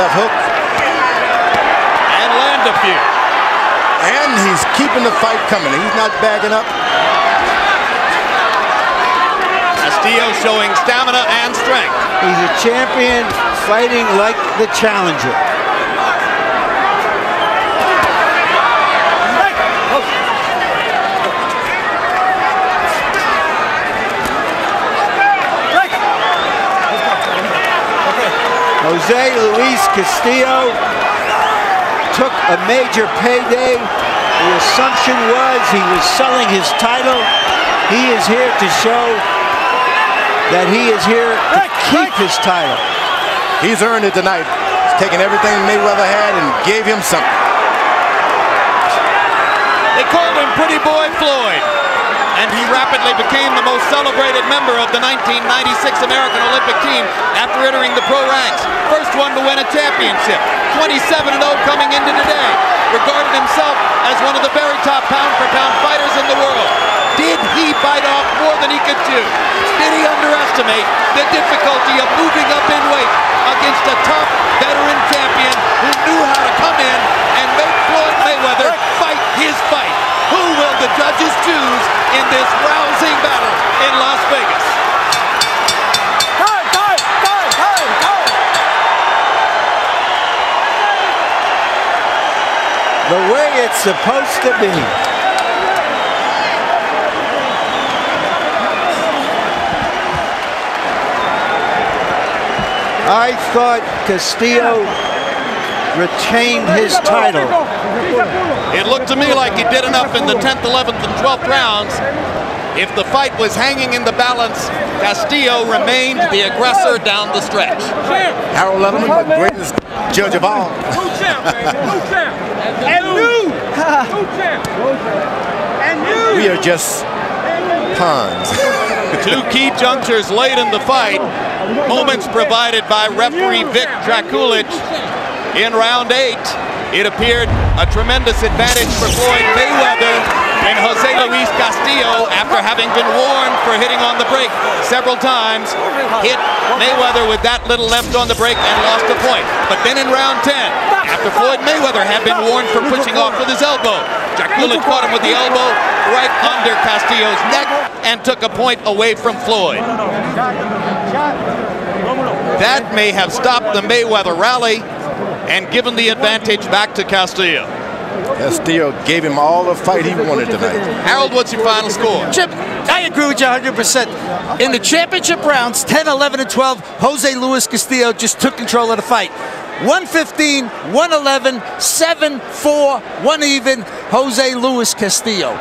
left hook. And land a few. And he's keeping the fight coming. He's not backing up. Castillo showing stamina and strength. He's a champion fighting like the challenger. Jose Luis Castillo took a major payday. The assumption was he was selling his title. He is here to show that he is here to keep his title. He's earned it tonight. He's taken everything Mayweather had and gave him something. They called him Pretty Boy Floyd, and he rapidly became the most celebrated member of the 1996 American Olympic team after entering the pro ranks. First one to win a championship, 27-0 coming into today. Regarded himself as one of the very top pound-for-pound fighters in the world. Did he bite off more than he could chew? Did he underestimate the difficulty of moving up in weight against a top veteran champion who knew how to come in and make Floyd Mayweather fight his fight? Who will the judges choose in this rousing battle in Las Vegas? The way it's supposed to be. I thought Castillo retained his title. It looked to me like he did enough in the 10th, 11th, and 12th rounds. If the fight was hanging in the balance, Castillo remained the aggressor down the stretch. Harold Letterman, the greatest judge of all. We are just pawns. Two key junctures late in the fight. Moments provided by referee Vic Drakulich in round 8. It appeared a tremendous advantage for Floyd Mayweather and Jose Luis Castillo, after having been warned for hitting on the brake several times, hit Mayweather with that little left on the brake and lost a point. But then in round 10, after Floyd Mayweather had been warned for pushing off with his elbow, Drakulich caught him with the elbow right under Castillo's neck and took a point away from Floyd. That may have stopped the Mayweather rally and given the advantage back to Castillo. Castillo gave him all the fight he wanted tonight. Harold, what's your final score? Chip, I agree with you 100%. In the championship rounds, 10, 11, and 12, Jose Luis Castillo just took control of the fight. 115, 111, 7-4, 1 even, Jose Luis Castillo.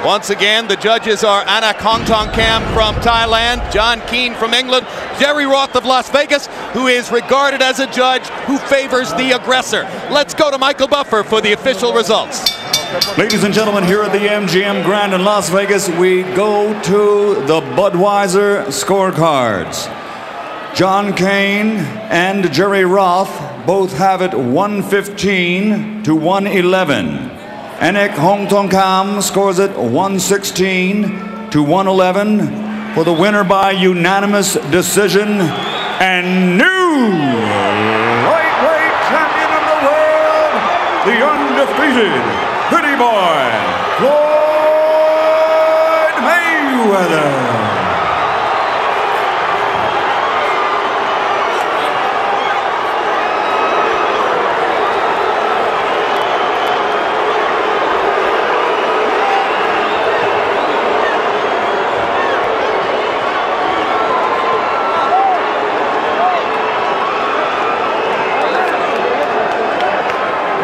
Once again, the judges are Anna Kongtongkam from Thailand, John Keane from England, Jerry Roth of Las Vegas, who is regarded as a judge who favors the aggressor. Let's go to Michael Buffer for the official results. Ladies and gentlemen, here at the MGM Grand in Las Vegas, we go to the Budweiser scorecards. John Keane and Jerry Roth both have it 115 to 111. Anik Hongtongkam scores it 116 to 111 for the winner by unanimous decision and new lightweight champion of the world, the undefeated Pretty Boy, Floyd Mayweather.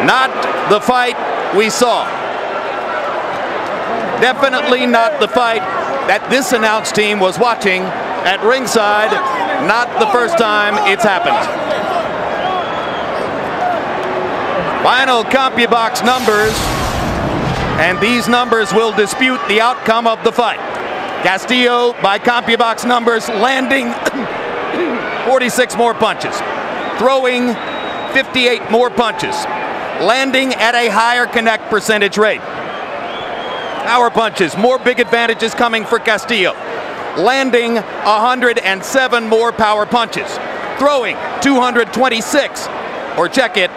Not the fight we saw. Definitely not the fight that this announce team was watching at ringside. Not the first time it's happened. Final CompuBox numbers, and these numbers will dispute the outcome of the fight. Castillo, by CompuBox numbers, landing 46 more punches, throwing 58 more punches, landing at a higher connect percentage rate. Power punches, more big advantages coming for Castillo. Landing 107 more power punches. Throwing 226. or check it.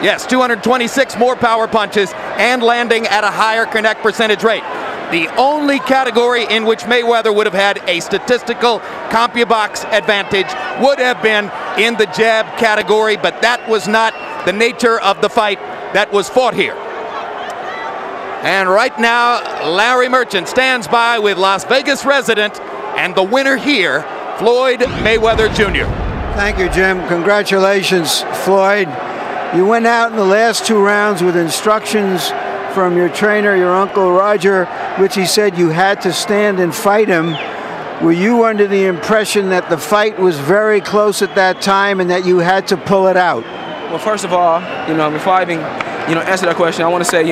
Yes, 226 more power punches and landing at a higher connect percentage rate. The only category in which Mayweather would have had a statistical CompuBox advantage would have been in the jab category, but that was not the nature of the fight that was fought here. And right now, Larry Merchant stands by with Las Vegas resident and the winner here, Floyd Mayweather Jr. Thank you, Jim. Congratulations, Floyd. You went out in the last 2 rounds with instructions from your trainer, your uncle Roger, which he said you had to stand and fight him. Were you under the impression that the fight was very close at that time and that you had to pull it out? Well, first of all, before I even, answer that question, I want to say,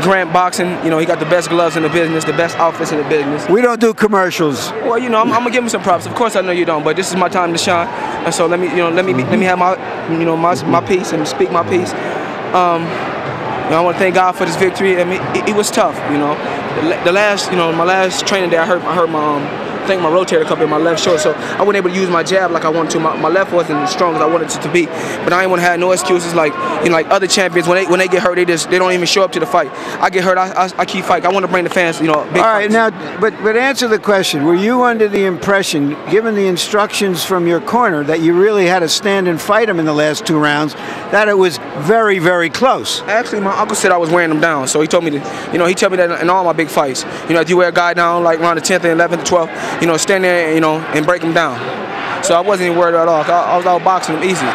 Grant Boxing, he got the best gloves in the business, the best outfits in the business. We don't do commercials. Well, I'm gonna give him some props. Of course, I know you don't, but this is my time to shine, and so let me have my, my piece and speak my piece. I want to thank God for this victory. I mean, it was tough. The last, my last training day, I hurt my rotator cuff in my left shoulder, so I wasn't able to use my jab like I wanted to. My left wasn't as strong as I wanted it to be, but I ain't want to have no excuses like like other champions when they get hurt, they don't even show up to the fight. I get hurt, I keep fighting. I want to bring the fans, big. All right, now, but answer the question. Were you under the impression, given the instructions from your corner, that you really had to stand and fight him in the last 2 rounds, that it was very, very close? Actually, my uncle said I was wearing him down, so he told me to, he told me that in all my big fights, if you wear a guy down like around the 10th and 11th and 12th, stand there, and break him down. So I wasn't even worried at all. I was out boxing him easy.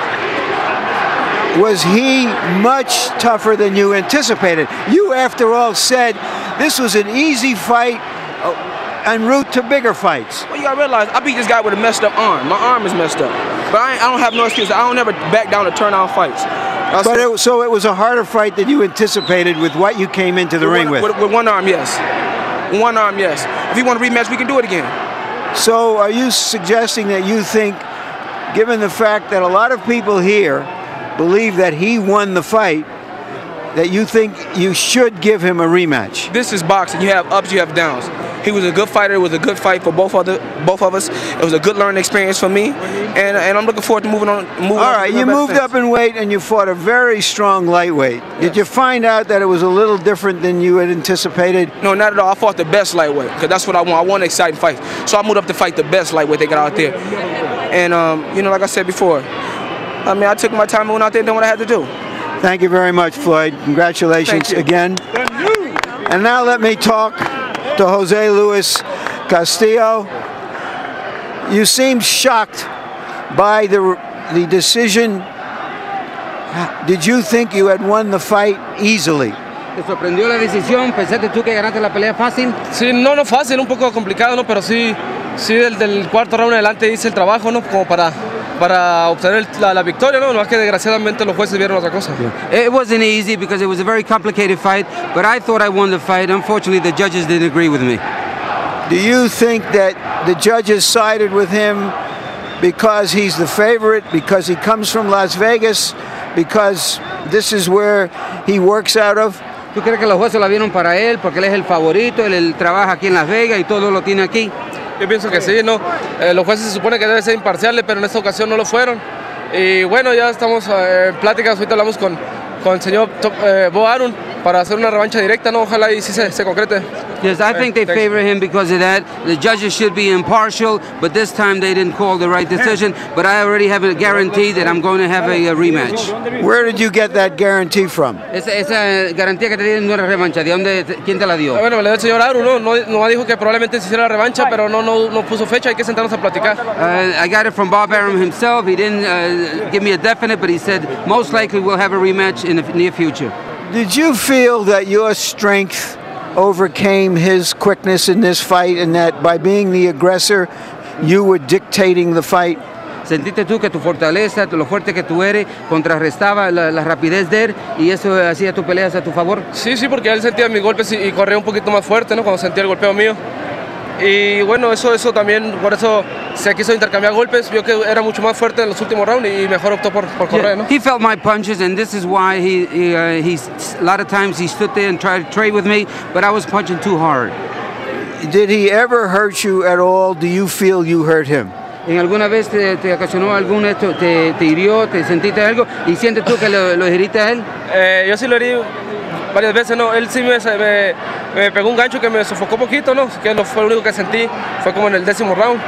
Was he much tougher than you anticipated? You, after all, said this was an easy fight en route to bigger fights. Well, you gotta realize, I beat this guy with a messed up arm. My arm is messed up. But I don't have no excuse. I don't ever back down to turn out fights. So it was a harder fight than you anticipated with what you came into the ring with? With one arm, yes. One arm, yes. If you want to rematch, we can do it again. So are you suggesting that you think, given the fact that a lot of people here believe that he won the fight, that you think you should give him a rematch? This is boxing. You have ups, you have downs. He was a good fighter. It was a good fight for both of us. It was a good learning experience for me, and I'm looking forward to moving on. All right, you moved up in weight and you fought a very strong lightweight. Yes. Did you find out that it was a little different than you had anticipated? No, not at all. I fought the best lightweight because that's what I want. I want an exciting fight, so I moved up to fight the best lightweight they got out there. And like I said before, I took my time and went out there and did what I had to do. Thank you very much, Floyd. Congratulations again. And now let me talk to Jose Luis Castillo. You seemed shocked by the decision. Did you think you had won the fight easily? ¿Te sorprendió la decisión? ¿Pensaste tú que ganaste la pelea fácil? Sí, no fácil, un poco complicado, ¿no? Pero sí del cuarto round en adelante hice el trabajo, ¿no? Como para obtener la victoria, ¿no? No es que desgraciadamente los jueces vieron otra cosa. It wasn't easy because it was a very complicated fight, but I thought I won the fight. Unfortunately, the judges didn't agree with me. Do you think that the judges sided with him because he's the favorite, because he comes from Las Vegas, because this is where he works out of? ¿Tú crees que los jueces la vieron para él porque él es el favorito, él trabaja aquí en Las Vegas y todo lo tiene aquí? Yo pienso que sí, ¿no? Los jueces se supone que deben ser imparciales, pero en esta ocasión no lo fueron. Y bueno, ya estamos en pláticas, ahorita hablamos con el señor Bo Arum para hacer una revancha directa, ¿no? Ojalá y sí se concrete. Yes, I think they favor him because of that. The judges should be impartial, but this time they didn't call the right decision. But I already have a guarantee that I'm going to have a rematch. Where did you get that guarantee from? Esa garantía que te dieron no era revancha. ¿De dónde? ¿Quién te la dio? Bueno, me la dio el señor Arum, no dijo que probablemente se hiciera la revancha, pero no puso fecha. Hay que sentarnos a platicar. I got it from Bob Arum himself. He didn't give me a definite, but he said most likely we'll have a rematch in the near future. Did you feel that your strength overcame his quickness in this fight, and that by being the aggressor, you were dictating the fight? ¿Sentiste tú que tu fortaleza, lo fuerte que tú eres, contrarrestaba la rapidez de él y eso hacía tus peleas a tu favor? Sí, porque él sentía mis golpes y corría un poquito más fuerte, ¿no? Cuando sentía el golpeo mío. Y bueno, eso también, por eso se quiso intercambiar golpes, vio que era mucho más fuerte en los últimos rounds y mejor optó por correr, ¿no? He felt my punches, and this is why he's a lot of times he stood there and tried to trade with me, but I was punching too hard. Did he ever hurt you at all? Do you feel you hurt him? ¿En alguna vez te ocasionó algún esto, te hirió, te sentiste algo y sientes tú que lo heriste a él? Yo sí lo herí varias veces, ¿no? Él sí me pegó un gancho que me sofocó un poquito, ¿no? Que fue lo único que sentí, fue como en el 10º round.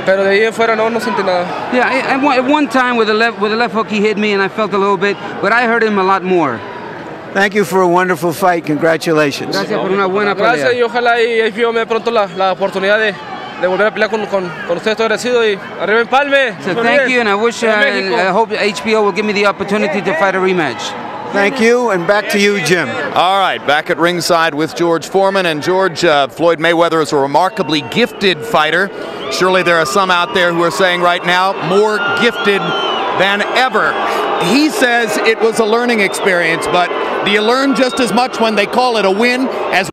Pero de ahí en fuera no sentí nada. Yeah, at one time with the left hook he hit me and I felt a little bit, but I hurt him a lot more. Thank you for a wonderful fight. Congratulations. Gracias por una buena pelea. Gracias y ojalá y HBO me dé pronto la oportunidad de volver a pelear con ustedes. Estoy agradecido y arriba Empalme. So thank you, and I wish and I hope HBO will give me the opportunity to fight a rematch. Thank you, and back to you, Jim. All right, back at ringside with George Foreman. And George, Floyd Mayweather is a remarkably gifted fighter. Surely there are some out there who are saying right now, more gifted than ever. He says it was a learning experience, but do you learn just as much when they call it a win as